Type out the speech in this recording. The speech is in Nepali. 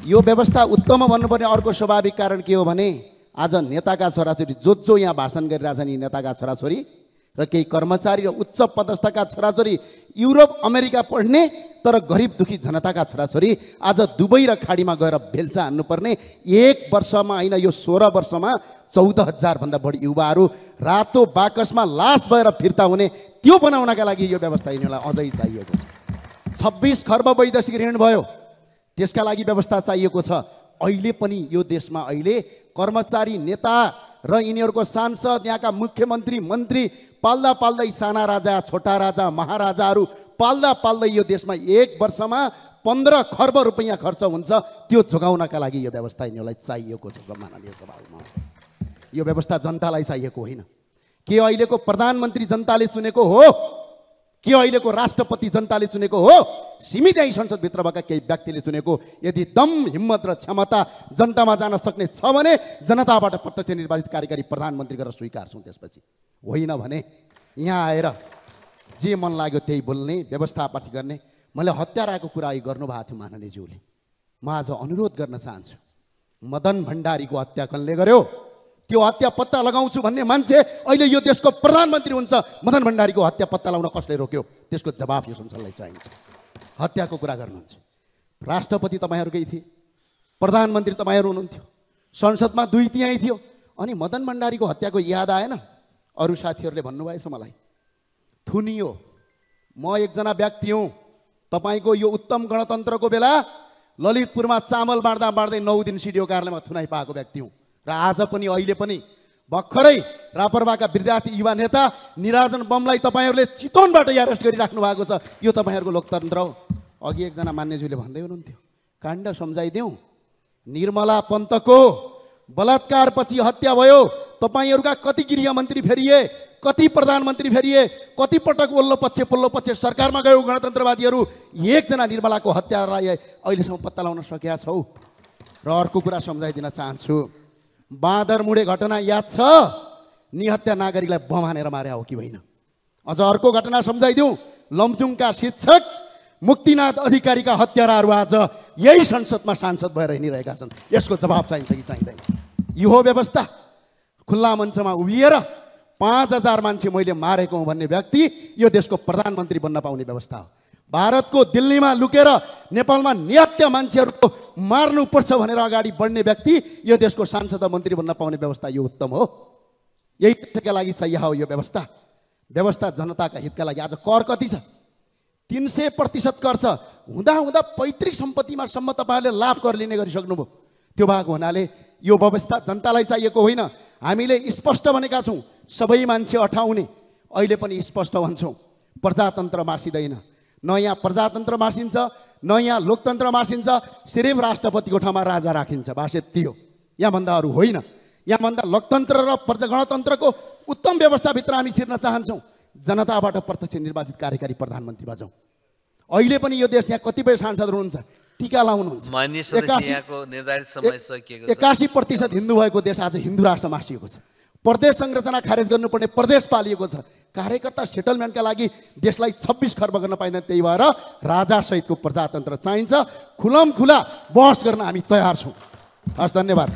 यो व्यवस्था उत्तम भन्नुपर्ने अर्को स्वाभाविक कारण के हो भने आज नेताका छोराछोरी जो यहाँ भाषण गरिरहेछन् यी नेताका छोराछोरी र केही कर्मचारी र उच्च पदस्थका छोराछोरी युरोप अमेरिका पढ्ने तर गरिब दुखी जनताका छोराछोरी आज दुबई र खाडीमा गएर बेल्चा हान्नुपर्ने 1 वर्षमा होइन यो 16 वर्षमा 14,000 भन्दा बढी युवाहरू रातो बाकसमा लास भएर फिर्ता हुने त्यो बनाउनका लागि यो व्यवस्था यिनीहरूलाई अझै चाहिएको छ। 26 खर्ब वैदेशिक ऋण भयो, त्यसका लागि व्यवस्था चाहिएको छ। अहिले पनि यो देशमा अहिले कर्मचारी नेता र यिनीहरूको सांसद यहाँका मुख्यमन्त्री मन्त्री पाल्दा पाल्दै साना राजा छोटा राजा महाराजाहरू पाल्दा पाल्दै यो देशमा 1 वर्षमा 15 खर्ब रुपैयाँ खर्च हुन्छ। त्यो जोगाउनका लागि यो व्यवस्था यिनीहरूलाई चाहिएको छ। माननीय सभामा यो व्यवस्था जनतालाई चाहिएको होइन। के अहिलेको प्रधानमन्त्री जनताले चुनेको हो? के अहिलेको राष्ट्रपति जनताले चुनेको हो? सीमित यही संसदभित्र भएका केही व्यक्तिले चुनेको। यदि दम हिम्मत र क्षमता जनतामा जान सक्ने छ भने जनताबाट प्रत्यक्ष निर्वाचित कार्यकारी प्रधानमन्त्री गरेर स्वीकार्छौँ। त्यसपछि होइन भने यहाँ आएर जे मन लाग्यो त्यही बोल्ने व्यवस्थापाठी गर्ने। मैले हत्याराको कुरा गर्नुभएको थियो माननीयज्यूले। म आज अनुरोध गर्न चाहन्छु, मदन भण्डारीको हत्या कसले गर्यो त्यो हत्या पत्ता लगाउँछु भन्ने मान्छे अहिले यो देशको प्रधानमन्त्री हुन्छ। मदन भण्डारीको हत्या पत्ता लगाउन कसले रोक्यो? त्यसको जवाफ यो संसदलाई चाहिन्छ। हत्याको कुरा गर्नुहुन्छ, राष्ट्रपति तपाईँहरूकै थिए, प्रधानमन्त्री तपाईँहरू हुनुहुन्थ्यो, संसदमा 2 तिहाई थियो, अनि मदन भण्डारीको हत्याको याद आएन? अरू साथीहरूले भन्नुभएछ मलाई, थुनियो। म एकजना व्यक्ति हुँ, तपाईँको यो उत्तम गणतन्त्रको बेला ललितपुरमा चामल बाँड्दा बाँड्दै 9 दिन सिडिओ कार्यालयमा थुनाइ पाएको व्यक्ति हुँ। र आज पनि अहिले पनि भर्खरै रापरवाका विद्यार्थी युवा नेता निराजन बमलाई तपाईँहरूले चितवनबाट अरेस्ट गरिराख्नु भएको छ। यो तपाईँहरूको लोकतन्त्र हो। अघि एकजना मान्यज्यूले भन्दै हुनुहुन्थ्यो, काण्ड सम्झाइदेऊ, निर्मला पन्तको बलात्कारपछि हत्या भयो। तपाईँहरूका कति गृहमन्त्री फेरिए, कति प्रधानमन्त्री फेरिए, कति पटक ओल्लो पक्ष सरकारमा गयो गणतन्त्रवादीहरू। एकजना निर्मलाको हत्यालाई अहिलेसम्म पत्ता लगाउन सकेका छौ। र अर्को कुरा सम्झाइदिन चाहन्छु, बाँदरमुडे घटना याद छ? निहत्या नागरिकलाई बम हानेर मारे हो कि होइन? अझ अर्को घटना सम्झाइदिउँ, लमजुङका शिक्षक मुक्तिनाथ अधिकारीका हत्याराहरू आज यही संसदमा सांसद भएर हिँडिरहेका छन्। यसको जवाब चाहिन्छ कि चाहिँदैन? यो हो व्यवस्था? खुल्ला मञ्चमा उभिएर 5,000 मान्छे मैले मारेको हुँ भन्ने व्यक्ति यो देशको प्रधानमन्त्री बन्न पाउने व्यवस्था हो। भारतको दिल्लीमा लुकेर नेपालमा निहत्या मान्छेहरूको मार्नुपर्छ भनेर अगाडि बढ्ने व्यक्ति यो देशको सांसद मन्त्री बन्न पाउने व्यवस्था यो उत्तम हो? यही देशका लागि चाहिए हो यो व्यवस्था। व्यवस्था जनताका हितका लागि। आज कर कति छ? 300% कर छ। हुँदा हुँदा पैतृक सम्पत्तिमा सम्म तपाईँहरूले लाभ कर लिने गरिसक्नुभयो। त्यो भएको हुनाले यो व्यवस्था जनतालाई चाहिएको होइन। हामीले स्पष्ट भनेका छौँ, सबै मान्छे अठाउने। अहिले पनि स्पष्ट भन्छौँ, प्रजातन्त्र मासिँदैन। न यहाँ प्रजातन्त्र मासिन्छ, न यहाँ लोकतन्त्र मासिन्छ। सिर्फ राष्ट्रपतिको ठाउँमा राजा राखिन्छ, बास यति हो। यहाँभन्दा अरू होइन। यहाँभन्दा लोकतन्त्र र गणतन्त्रको उत्तम व्यवस्थाभित्र हामी छिर्न चाहन्छौँ। जनताबाट प्रत्यक्ष निर्वाचित कार्यकारी प्रधानमन्त्री भन्छौँ। अहिले पनि यो देश यहाँ कतिपय सांसदहरू हुनुहुन्छ, टिका लाउनुहुन्छ। 81% हिन्दू भएको देश आज हिन्दू राष्ट्र मासिएको छ। प्रदेश संरचना खारेज गर्नुपर्ने प्रदेश पालिएको छ। कार्यकर्ता सेटलमेन्टका लागि देशलाई 26 खर्ब गर्न पाइँदैन। त्यही भएर राजासहितको प्रजातन्त्र चाहिन्छ। खुलम खुला बहस गर्न हामी तयार छौँ। हस्, धन्यवाद।